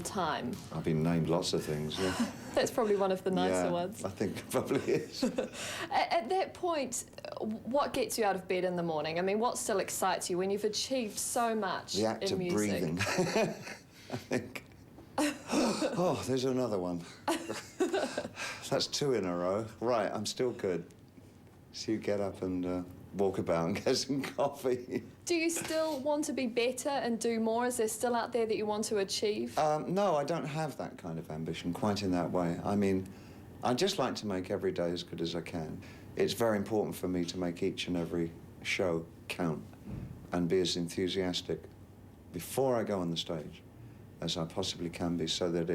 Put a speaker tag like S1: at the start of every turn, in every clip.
S1: time?
S2: I've been named lots of things, yeah.
S1: That's probably one of the nicer ones.
S2: I think it probably is.
S1: At that point, what gets you out of bed in the morning? I mean, what still excites you when you've achieved so much in music?
S2: The act of breathing, I think. Oh, there's another one. That's 2 in a row. Right, I'm still good. So you get up and walk about and get some coffee.
S1: Do you still want to be better and do more? Is there still out there that you want to achieve?
S2: No, I don't have that kind of ambition quite in that way. I mean, I just like to make every day as good as I can. It's very important for me to make each and every show count and be as enthusiastic before I go on the stage as I possibly can be, so that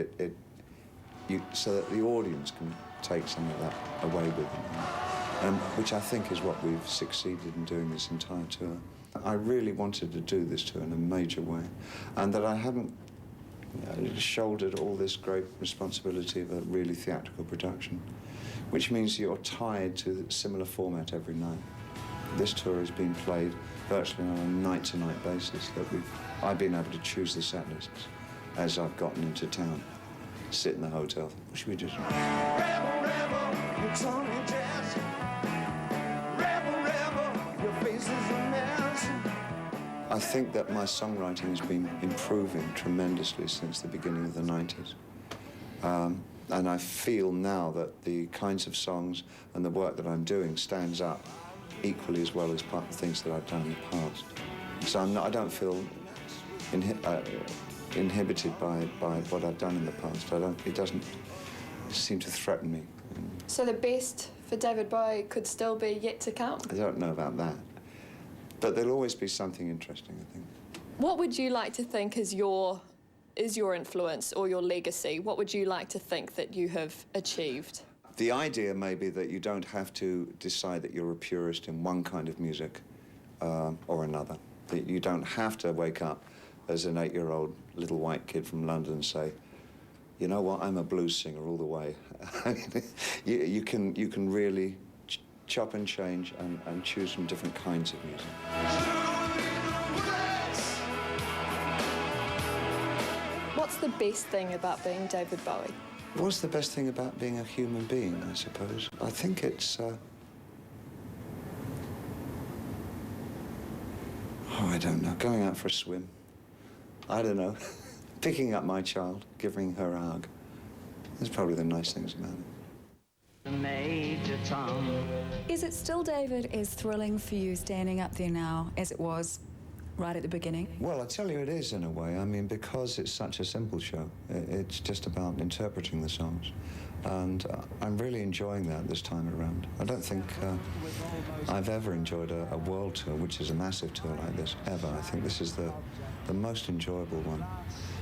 S2: so that the audience can take some of that away with them, which I think is what we've succeeded in doing this entire tour. I really wanted to do this tour in a major way, and that I haven't shouldered all this great responsibility of a really theatrical production, which means you're tied to a similar format every night. This tour has been played virtually on a night-to-night basis, that I've been able to choose the set lists as I've gotten into town, sit in the hotel. What should we do? Rebel, rebel, you're Tony Jazz. Rebel, rebel, your face is a mess. I think that my songwriting has been improving tremendously since the beginning of the 90s. And I feel now that the kinds of songs and the work that I'm doing stands up equally as well as part of the things that I've done in the past. So I don't feel inhibited by what I've done in the past. It doesn't seem to threaten me.
S1: So the best for David Bowie could still be yet to come?
S2: I don't know about that. But there'll always be something interesting, I think.
S1: What would you like to think is your influence or your legacy? What would you like to think that you have achieved?
S2: The idea may be that you don't have to decide that you're a purist in one kind of music or another. That you don't have to wake up as an 8-year-old little white kid from London and say, you know what, I'm a blues singer all the way. you can really chop and change and choose from different kinds of music.
S1: What's the best thing about being David Bowie?
S2: What's the best thing about being a human being, I suppose? I think it's... I don't know, going out for a swim. I don't know, picking up my child, giving her a hug. That's probably the nice things about it.
S3: Major Tom.
S4: Is it still, David, as thrilling for you standing up there now as it was right at the beginning?
S2: Well, I tell you, it is in a way. I mean, because it's such a simple show. It's just about interpreting the songs. And I'm really enjoying that this time around. I don't think I've ever enjoyed a world tour, which is a massive tour like this, ever. I think this is the most enjoyable one.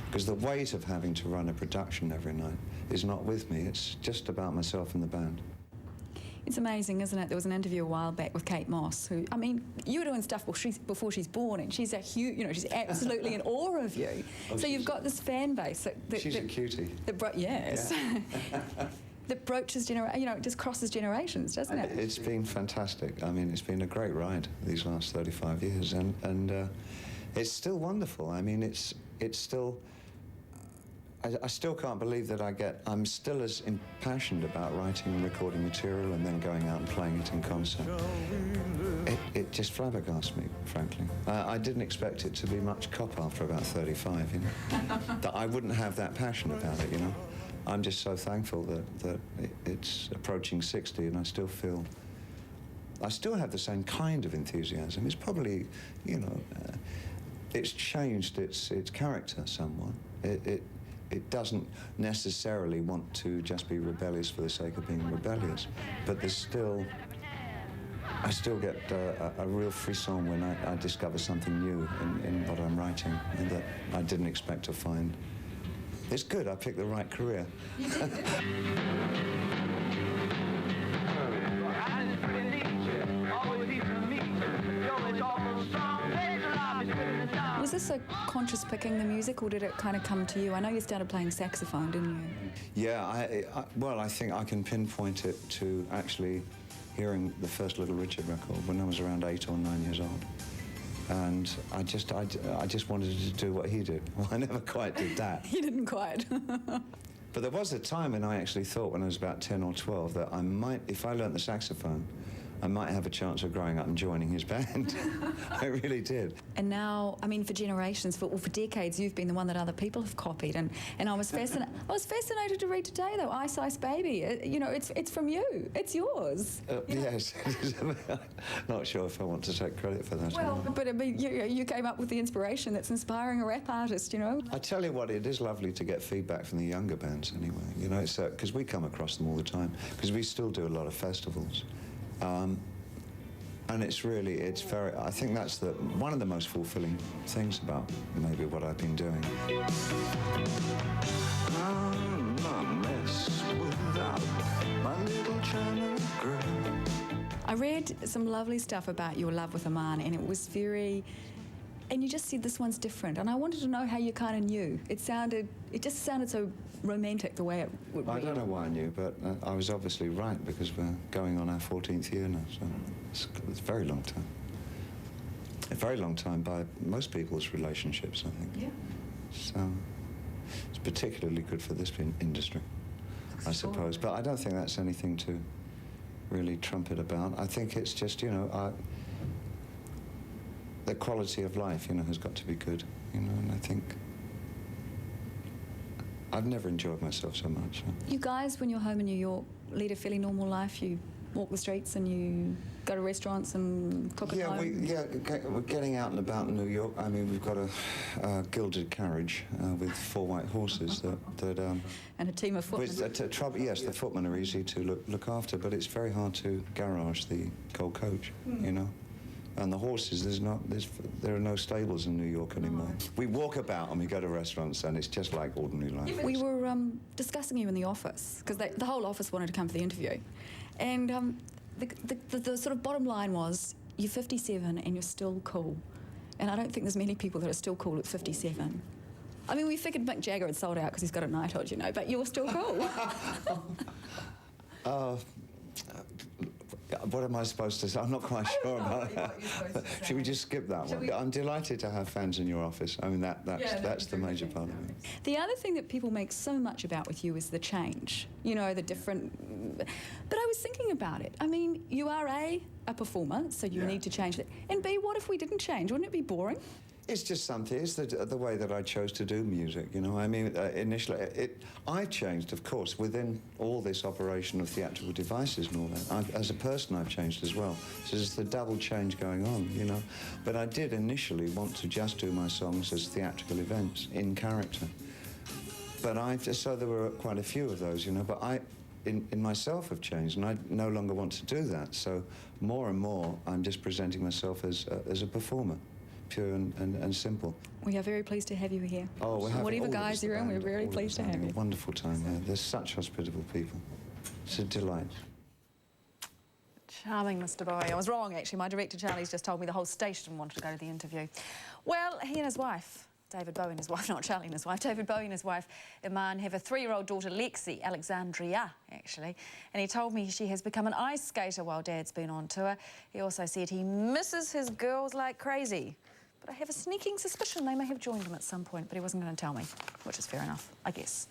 S2: Because the weight of having to run a production every night is not with me. It's just about myself and the band.
S4: It's amazing, isn't it? There was an interview a while back with Kate Moss, who, I mean, you were doing stuff before she's born, and she's a huge, you know, she's absolutely in awe of you.
S2: Oh,
S4: so you've got this fan base
S2: she's a cutie.
S4: Yes.
S2: Yeah.
S4: That broaches it just crosses generations, doesn't it?
S2: It's been fantastic. I mean, it's been a great ride these last 35 years, and it's still wonderful. I mean, it's still... I still can't believe that I'm still as impassioned about writing and recording material and then going out and playing it in concert. It just flabbergasts me, frankly. I didn't expect it to be much cop after about 35, you know. That I wouldn't have that passion about it, you know. I'm just so thankful that it's approaching 60 and I still have the same kind of enthusiasm. It's probably, you know, it's changed its character somewhat. It doesn't necessarily want to just be rebellious for the sake of being rebellious, but I still get a real frisson when I discover something new in what I'm writing, and that I didn't expect to find. It's good, I picked the right career.
S4: Was this a conscious picking the music, or did it kind of come to you? I know you started playing saxophone, didn't you?
S2: Yeah, well, I think I can pinpoint it to actually hearing the first Little Richard record when I was around 8 or 9 years old. And I just wanted to do what he did. Well, I never quite did that.
S4: You didn't quite.
S2: But there was a time when I actually thought, when I was about 10 or 12, that I might, if I learnt the saxophone, I might have a chance of growing up and joining his band. I really did.
S4: And now, I mean, for generations, for decades, you've been the one that other people have copied. And I was fascinated to read today, though, Ice Ice Baby. You know, it's from you. It's yours.
S2: Yes. Not sure if I want to take credit for that.
S4: Well, but I mean, you came up with the inspiration that's inspiring a rap artist, you know?
S2: I tell you what, it is lovely to get feedback from the younger bands anyway. You know, it's because we come across them all the time, because we still do a lot of festivals. And it's very, I think that's one of the most fulfilling things about maybe what I've been doing. I'm a mess without my little China girl.
S4: I read some lovely stuff about your love with Aman, and it was very... And you just said this one's different, and I wanted to know how you kind of knew. It just sounded so romantic the way it would be.
S2: I don't know why I knew, but I was obviously right, because we're going on our 14th year now, so it's a very long time. A very long time by most people's relationships, I think.
S4: Yeah.
S2: So it's particularly good for this industry, I suppose. But I don't think that's anything to really trumpet about. I think it's just, you know, the quality of life, you know, has got to be good, you know, and I think I've never enjoyed myself so much.
S4: You guys, when you're home in New York, lead a fairly normal life. You walk the streets and you go to restaurants and cook at home.
S2: We're getting out and about in New York. I mean, we've got a gilded carriage with 4 white horses that
S4: and a team of footmen.
S2: Yes, the footmen are easy to look after, but it's very hard to garage the gold coach, you know. And the horses, there are no stables in New York anymore. We walk about and we go to restaurants, and it's just like ordinary life.
S4: We were discussing you in the office, because the whole office wanted to come for the interview. And the sort of bottom line was, you're 57 and you're still cool. And I don't think there's many people that are still cool at 57. I mean, we figured Mick Jagger had sold out because he's got a knighthood, you know, but you're still cool.
S2: What am I supposed to say? I'm not quite sure about that. Should we just skip that one? I'm delighted to have fans in your office. I mean, that's the major part of it.
S4: The other thing that people make so much about with you is the change. You know, the different... But I was thinking about it. I mean, you are A performer, so you need to change that. And B, what if we didn't change? Wouldn't it be boring?
S2: It's just something. It's the way that I chose to do music, you know. I mean, initially, I've changed, of course, within all this operation of theatrical devices and all that. As a person, I've changed as well. So there's the double change going on, you know. But I did initially want to just do my songs as theatrical events, in character. But so there were quite a few of those, you know. But I, in myself, have changed, and I no longer want to do that. So more and more, I'm just presenting myself as a performer. Pure and simple.
S4: We are very pleased to have you here.
S2: Oh, we have
S4: whatever guys you're in, we're very pleased to have you.
S2: A wonderful time here. There's such hospitable people. It's a delight.
S3: Charming, Mr. Bowie. I was wrong, actually. My director, Charlie's just told me the whole station wanted to go to the interview. Well, he and his wife, David Bowie and his wife, not Charlie and his wife, David Bowie and his wife, Iman, have a 3-year-old daughter, Lexi, Alexandria, actually. And he told me she has become an ice skater while Dad's been on tour. He also said he misses his girls like crazy. But I have a sneaking suspicion they may have joined him at some point, but he wasn't going to tell me, which is fair enough, I guess.